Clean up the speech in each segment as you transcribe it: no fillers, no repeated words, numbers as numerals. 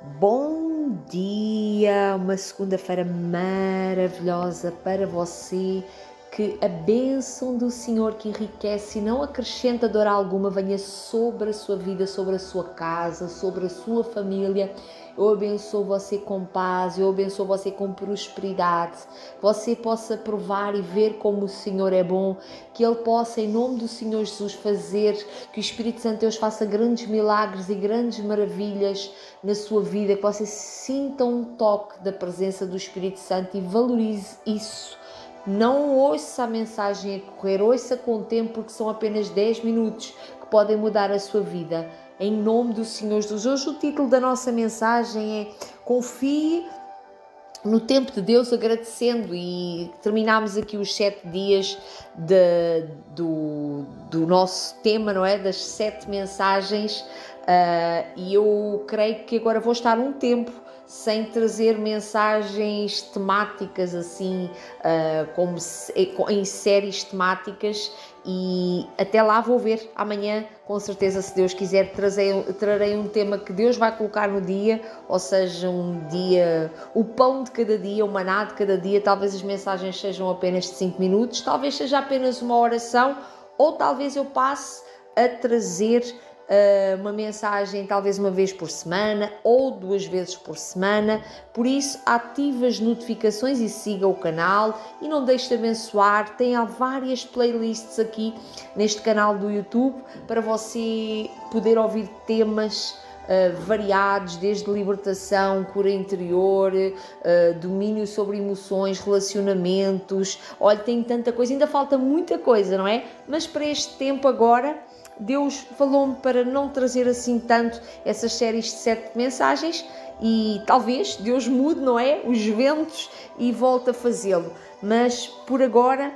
Bom dia, uma segunda-feira maravilhosa para você, que a bênção do Senhor que enriquece e não acrescenta dor alguma venha sobre a sua vida, sobre a sua casa, sobre a sua família. Eu abençoo você com paz, eu abençoo você com prosperidade, você possa provar e ver como o Senhor é bom, que Ele possa, em nome do Senhor Jesus, fazer que o Espírito Santo de Deus faça grandes milagres e grandes maravilhas na sua vida, que você sinta um toque da presença do Espírito Santo e valorize isso. Não ouça a mensagem a correr, ouça com tempo, porque são apenas 10 minutos que podem mudar a sua vida. Em nome do Senhor Jesus. Hoje o título da nossa mensagem é Confie no tempo de Deus, agradecendo, e terminamos aqui os 7 dias do nosso tema, não é? Das 7 mensagens, e eu creio que agora vou estar um tempo sem trazer mensagens temáticas assim, como em séries temáticas, e até lá vou ver amanhã, com certeza, se Deus quiser, trarei um tema que Deus vai colocar no dia, ou seja, um dia, o pão de cada dia, o maná de cada dia. Talvez as mensagens sejam apenas de 5 minutos, talvez seja apenas uma oração, ou talvez eu passe a trazer uma mensagem talvez uma vez por semana ou 2 vezes por semana. Por isso, ative as notificações e siga o canal e não deixe de abençoar. Tem várias playlists aqui neste canal do YouTube para você poder ouvir temas variados, desde libertação, cura interior, domínio sobre emoções, relacionamentos. Olha, tem tanta coisa, ainda falta muita coisa, não é? Mas para este tempo agora, Deus falou-me para não trazer assim tanto essas séries de 7 mensagens, e talvez Deus mude, não é? Os ventos e volte a fazê-lo. Mas por agora,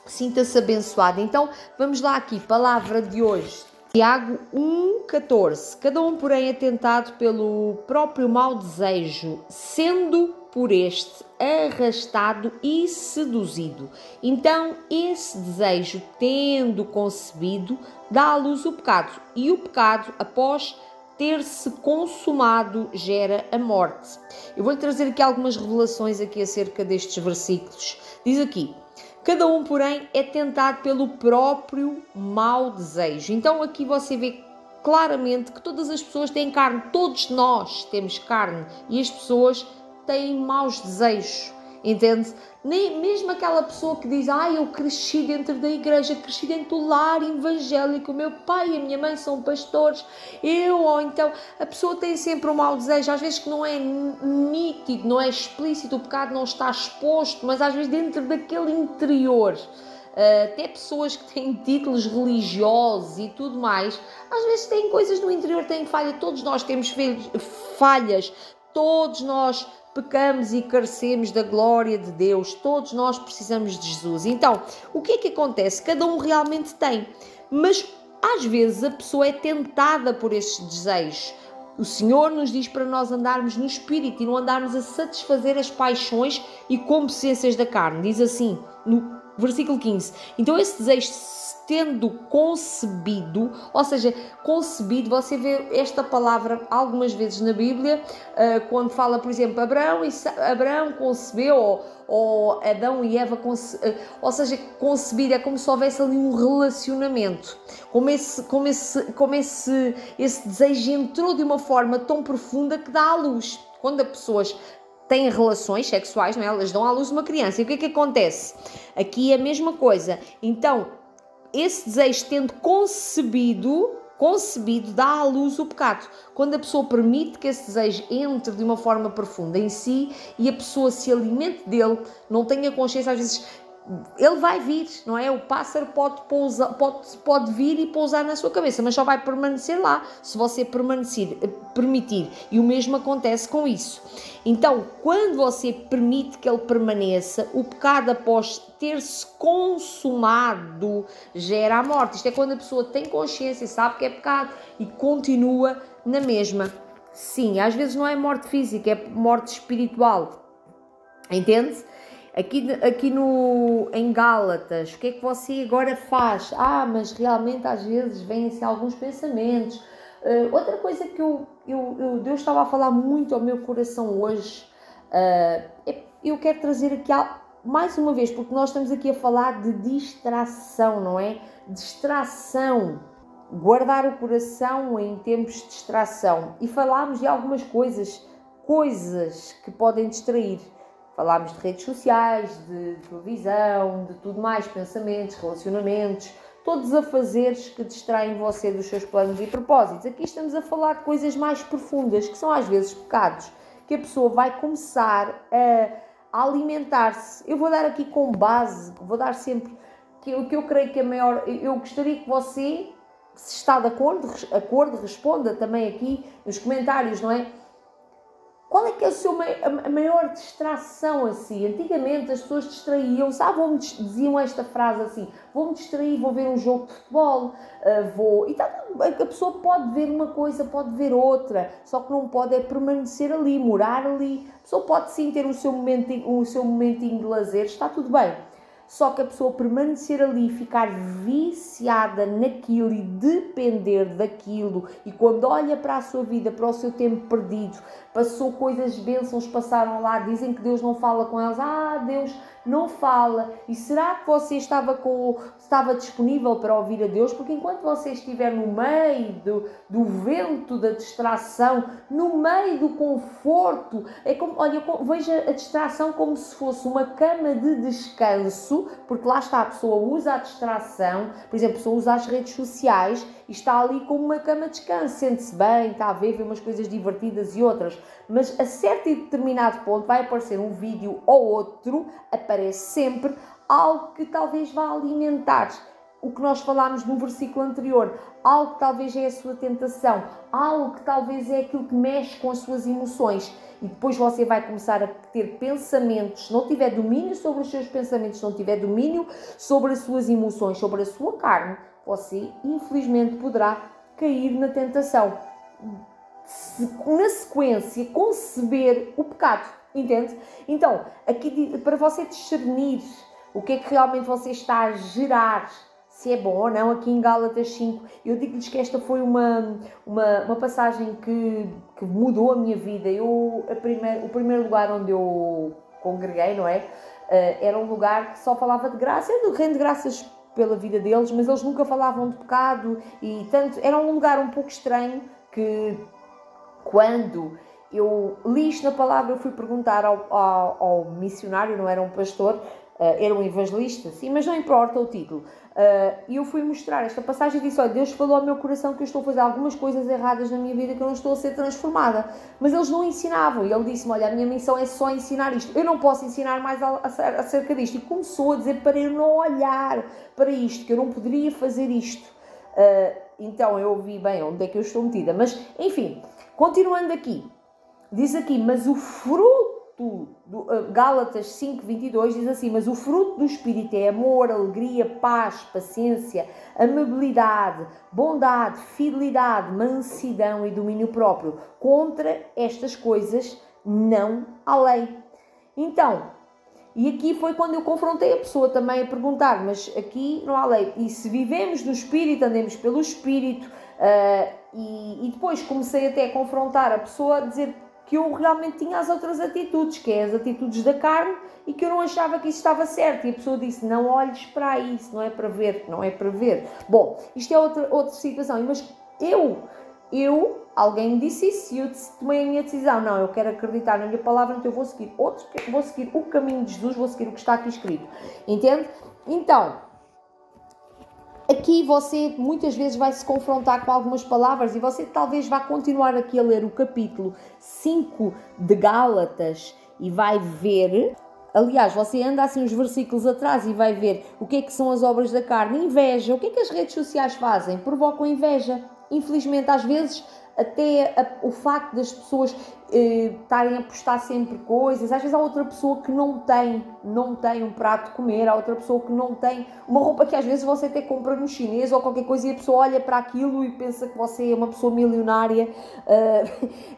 sinta-se abençoado. Então, vamos lá aqui, palavra de hoje. Tiago 1,14. Cada um, porém, é tentado pelo próprio mau desejo, sendo por este arrastado e seduzido. Então, esse desejo, tendo concebido, dá à luz o pecado. E o pecado, após ter-se consumado, gera a morte. Eu vou-lhe trazer aqui algumas revelações aqui acerca destes versículos. Diz aqui: cada um, porém, é tentado pelo próprio mau desejo. Então aqui você vê claramente que todas as pessoas têm carne, todos nós temos carne, e as pessoas têm maus desejos, entende? Nem mesmo aquela pessoa que diz: eu cresci dentro da igreja, cresci dentro do lar evangélico, o meu pai e a minha mãe são pastores, ou então a pessoa tem sempre um mau desejo, às vezes que não é nítido, não é explícito, o pecado não está exposto, mas às vezes dentro daquele interior. Até pessoas que têm títulos religiosos e tudo mais, às vezes têm coisas no interior, têm falha. Todos nós temos falhas, todos nós pecamos e carecemos da glória de Deus, todos nós precisamos de Jesus. Então, o que é que acontece? Cada um realmente tem, mas às vezes a pessoa é tentada por estes desejos. O Senhor nos diz para nós andarmos no Espírito e não andarmos a satisfazer as paixões e concupiscências da carne. Diz assim, no versículo 15: então esse desejo, tendo concebido, ou seja, concebido, você vê esta palavra algumas vezes na Bíblia, quando fala, por exemplo, Abraão concebeu, ou Adão e Eva, ou seja, concebido, é como se houvesse ali um relacionamento, como esse desejo entrou de uma forma tão profunda que dá à luz. Quando as pessoas têm relações sexuais, não é? Elas dão à luz uma criança. E o que é que acontece? Aqui é a mesma coisa. Então, esse desejo, tendo concebido, dá à luz o pecado. Quando a pessoa permite que esse desejo entre de uma forma profunda em si e a pessoa se alimente dele, não tenha consciência, às vezes ele vai vir, não é? O pássaro pode vir e pousar na sua cabeça, mas só vai permanecer lá se você permitir. E o mesmo acontece com isso. Então, quando você permite que ele permaneça, o pecado, após ter-se consumado, gera a morte. Isto é quando a pessoa tem consciência e sabe que é pecado e continua na mesma. Sim, às vezes não é morte física, é morte espiritual. Entende? Aqui em Gálatas, o que é que você agora faz? Mas realmente às vezes vêm-se alguns pensamentos. Outra coisa que eu Deus estava a falar muito ao meu coração hoje. Eu quero trazer aqui mais uma vez, porque nós estamos aqui a falar de distração, não é? Distração. Guardar o coração em tempos de distração. E falámos de algumas coisas que podem distrair. Falámos de redes sociais, de televisão, de tudo mais, pensamentos, relacionamentos, todos afazeres que distraem você dos seus planos e propósitos. Aqui estamos a falar de coisas mais profundas, que são às vezes pecados, que a pessoa vai começar a alimentar-se. Eu vou dar aqui com base, vou dar sempre o que eu creio que é maior. Eu gostaria que você, se está de acordo, responda também aqui nos comentários, não é? Qual é que é a maior distração assim? Antigamente as pessoas distraíam-se, diziam esta frase assim: vou-me distrair, vou ver um jogo de futebol, a pessoa pode ver uma coisa, pode ver outra, só que não pode permanecer ali, morar ali. A pessoa pode sim ter o seu momentinho de lazer, está tudo bem. Só que a pessoa permanecer ali, ficar viciada naquilo e depender daquilo, e quando olha para a sua vida, para o seu tempo perdido, passou coisas, bênçãos passaram lá, dizem que Deus não fala com elas, Deus não fala, e será que você estava disponível para ouvir a Deus? Porque enquanto você estiver no meio do vento da distração, no meio do conforto, veja a distração como se fosse uma cama de descanso, porque lá está, a pessoa usa a distração, por exemplo, a pessoa usa as redes sociais e está ali como uma cama de descanso, sente-se bem, está a ver umas coisas divertidas e outras, mas a certo e determinado ponto vai aparecer um vídeo ou outro, aparece sempre algo que talvez vá alimentar o que nós falámos no versículo anterior, algo que talvez é a sua tentação, algo que talvez é aquilo que mexe com as suas emoções, e depois você vai começar a ter pensamentos, se não tiver domínio sobre os seus pensamentos, se não tiver domínio sobre as suas emoções, sobre a sua carne, você infelizmente poderá cair na tentação, na sequência conceber o pecado, entende? Então, aqui para você discernir o que é que realmente você está a gerar, se é bom ou não, aqui em Gálatas 5, eu digo-lhes que esta foi uma passagem que mudou a minha vida. O primeiro lugar onde eu congreguei, não é? Era um lugar que só falava de graça, eu rendo graças pela vida deles, mas eles nunca falavam de pecado, e tanto, era um lugar um pouco estranho que, quando eu li isto na palavra, eu fui perguntar ao missionário, não era um pastor, era um evangelista, sim, mas não importa o título. E eu fui mostrar esta passagem e disse: olha, Deus falou ao meu coração que eu estou a fazer algumas coisas erradas na minha vida, que eu não estou a ser transformada. Mas eles não ensinavam. E ele disse-me: olha, a minha missão é só ensinar isto. Eu não posso ensinar mais acerca disto. E começou a dizer para eu não olhar para isto, que eu não poderia fazer isto. Então eu ouvi bem onde é que eu estou metida. Mas, enfim, continuando aqui. Diz aqui: mas o fruto Gálatas 5:22 diz assim: mas o fruto do Espírito é amor, alegria, paz, paciência, amabilidade, bondade, fidelidade, mansidão e domínio próprio. Contra estas coisas não há lei. Então, e aqui foi quando eu confrontei a pessoa também a perguntar: mas aqui não há lei, e se vivemos no Espírito, andemos pelo Espírito, e depois comecei até a confrontar a pessoa, a dizer que eu realmente tinha as outras atitudes, que é as atitudes da carne, e que eu não achava que isso estava certo. E a pessoa disse: não olhes para isso, não é para ver, não é para ver. Bom, isto é outra situação, mas alguém me disse isso e eu tomei a minha decisão. Não, eu quero acreditar na minha palavra, então eu vou seguir o caminho de Jesus, vou seguir o que está aqui escrito. Entende? Então, aqui você muitas vezes vai se confrontar com algumas palavras e você talvez vá continuar aqui a ler o capítulo 5 de Gálatas e vai ver, aliás, você anda assim uns versículos atrás e vai ver o que é que são as obras da carne. Inveja. O que é que as redes sociais fazem? Provocam inveja. Infelizmente, às vezes, até o facto das pessoas estarem a postar sempre coisas, às vezes há outra pessoa que não tem um prato de comer, há outra pessoa que não tem uma roupa que às vezes você até compra no chinês ou qualquer coisa, e a pessoa olha para aquilo e pensa que você é uma pessoa milionária,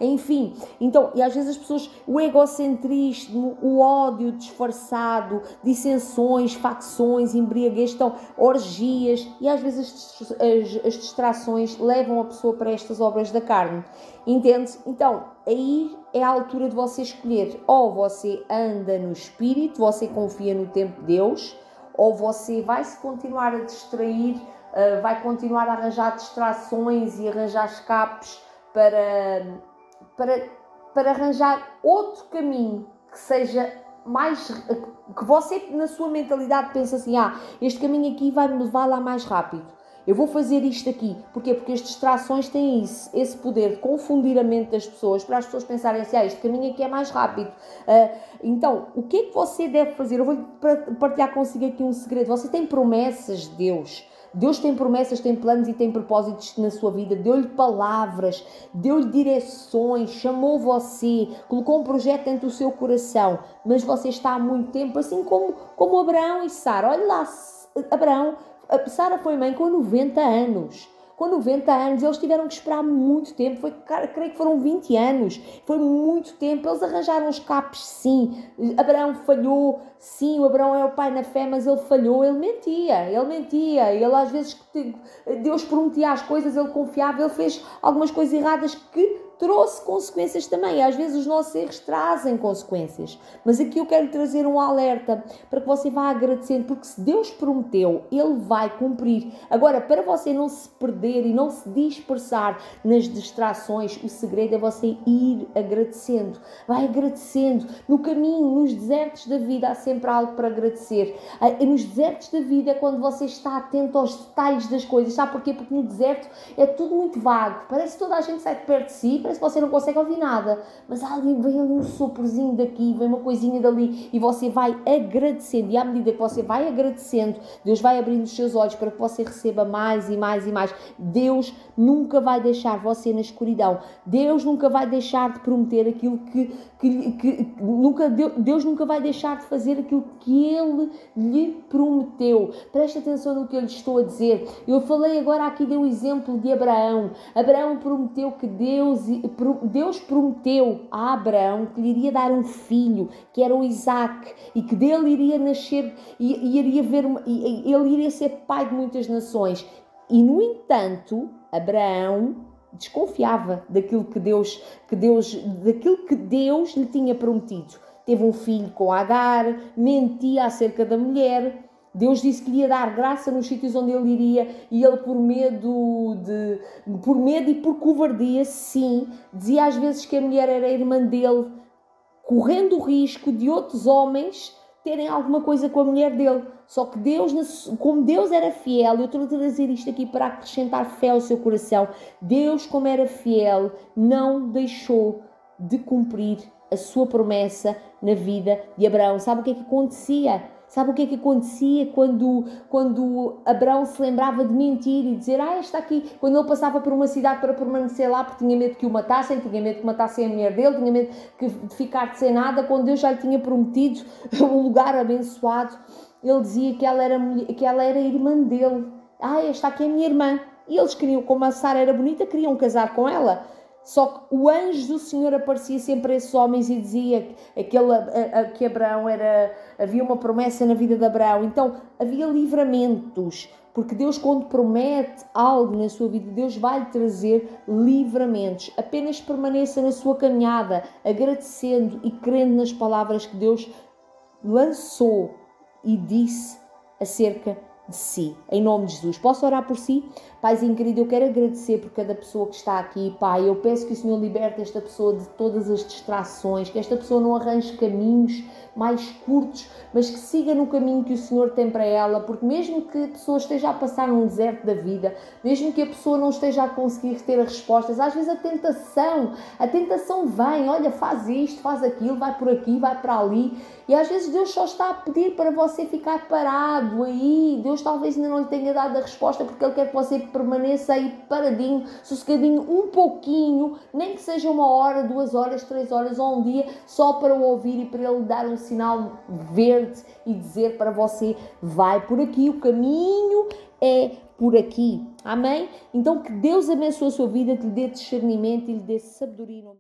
enfim. Então, e às vezes as pessoas, o egocentrismo, o ódio disfarçado, dissensões, facções, embriaguez, orgias, e às vezes as distrações levam a pessoa para estas obras da carne, entende? Então, aí é a altura de você escolher, ou você anda no Espírito, você confia no tempo de Deus, ou você vai se continuar a distrair, vai continuar a arranjar distrações e arranjar escapes para arranjar outro caminho que seja mais, que você na sua mentalidade pensa assim, este caminho aqui vai me levar lá mais rápido, eu vou fazer isto aqui. Porquê? Porque as distrações têm esse poder de confundir a mente das pessoas, para as pessoas pensarem assim, este caminho aqui é mais rápido. Então, o que é que você deve fazer? Eu vou partilhar consigo aqui um segredo. Você tem promessas de Deus. Deus tem promessas, tem planos e tem propósitos na sua vida, deu-lhe palavras, deu-lhe direções, chamou você, colocou um projeto dentro do seu coração, mas você está há muito tempo, assim como Abraão e Sara. Olha lá, Sara foi mãe com 90 anos. Com 90 anos, eles tiveram que esperar muito tempo, creio que foram 20 anos, foi muito tempo, eles arranjaram escapes, sim, Abraão falhou, sim, o Abraão é o pai na fé, mas ele falhou, ele mentia, ele às vezes, Deus prometia as coisas, ele confiava, ele fez algumas coisas erradas que trouxe consequências também. Às vezes os nossos erros trazem consequências. Mas aqui eu quero trazer um alerta para que você vá agradecendo, porque se Deus prometeu, Ele vai cumprir. Agora, para você não se perder e não se dispersar nas distrações, o segredo é você ir agradecendo. Vai agradecendo. No caminho, nos desertos da vida, há sempre algo para agradecer. Nos desertos da vida é quando você está atento aos detalhes das coisas. Sabe porquê? Porque no deserto é tudo muito vago. Parece que toda a gente sai de perto de si, parece que você não consegue ouvir nada, mas vem ali um soprozinho daqui, vem uma coisinha dali, e você vai agradecendo, e à medida que você vai agradecendo, Deus vai abrindo os seus olhos para que você receba mais e mais e mais. Deus nunca vai deixar você na escuridão, Deus nunca vai deixar de prometer aquilo Deus nunca vai deixar de fazer aquilo que Ele lhe prometeu. Preste atenção no que eu lhe estou a dizer. Eu falei agora aqui, dei o exemplo de Abraão. Abraão prometeu que Deus prometeu a Abraão que lhe iria dar um filho, que era o Isaac, e que dele iria nascer, ele iria ser pai de muitas nações. E, no entanto, Abraão desconfiava daquilo que Deus lhe tinha prometido. Teve um filho com Agar, mentia acerca da mulher. Deus disse que lhe ia dar graça nos sítios onde ele iria, e ele, por medo e por covardia, sim, dizia às vezes que a mulher era irmã dele, correndo o risco de outros homens terem alguma coisa com a mulher dele. Só que Deus, como Deus era fiel, eu estou a trazer isto aqui para acrescentar fé ao seu coração, Deus, como era fiel, não deixou de cumprir a sua promessa na vida de Abraão. Sabe o que é que acontecia? Sabe o que é que acontecia quando Abraão se lembrava de mentir e dizer, está aqui, quando ele passava por uma cidade para permanecer lá, porque tinha medo que o matassem, tinha medo que matassem a mulher dele, tinha medo de ficar sem nada, quando Deus já lhe tinha prometido um lugar abençoado, ele dizia que ela era irmã dele. Esta aqui é a minha irmã. E eles queriam, como a Sara era bonita, queriam casar com ela. Só que o anjo do Senhor aparecia sempre a esses homens e dizia que Abraão havia uma promessa na vida de Abraão. Então havia livramentos, porque Deus, quando promete algo na sua vida, Deus vai lhe trazer livramentos. Apenas permaneça na sua caminhada, agradecendo e crendo nas palavras que Deus lançou e disse acerca de si, em nome de Jesus. Posso orar por si? Paizinho querido, eu quero agradecer por cada pessoa que está aqui, Pai. Eu peço que o Senhor liberte esta pessoa de todas as distrações, que esta pessoa não arranje caminhos mais curtos, mas que siga no caminho que o Senhor tem para ela, porque mesmo que a pessoa esteja a passar num deserto da vida, mesmo que a pessoa não esteja a conseguir ter as respostas, às vezes a tentação vem, olha, faz isto, faz aquilo, vai por aqui, vai para ali, e às vezes Deus só está a pedir para você ficar parado aí. Deus talvez ainda não lhe tenha dado a resposta, porque Ele quer que você permaneça aí paradinho, sossegadinho, um pouquinho, nem que seja 1 hora, 2 horas, 3 horas ou um dia, só para o ouvir e para Ele dar um sinal verde e dizer para você, vai por aqui, o caminho é por aqui. Amém? Então que Deus abençoe a sua vida, que lhe dê discernimento e lhe dê sabedoria.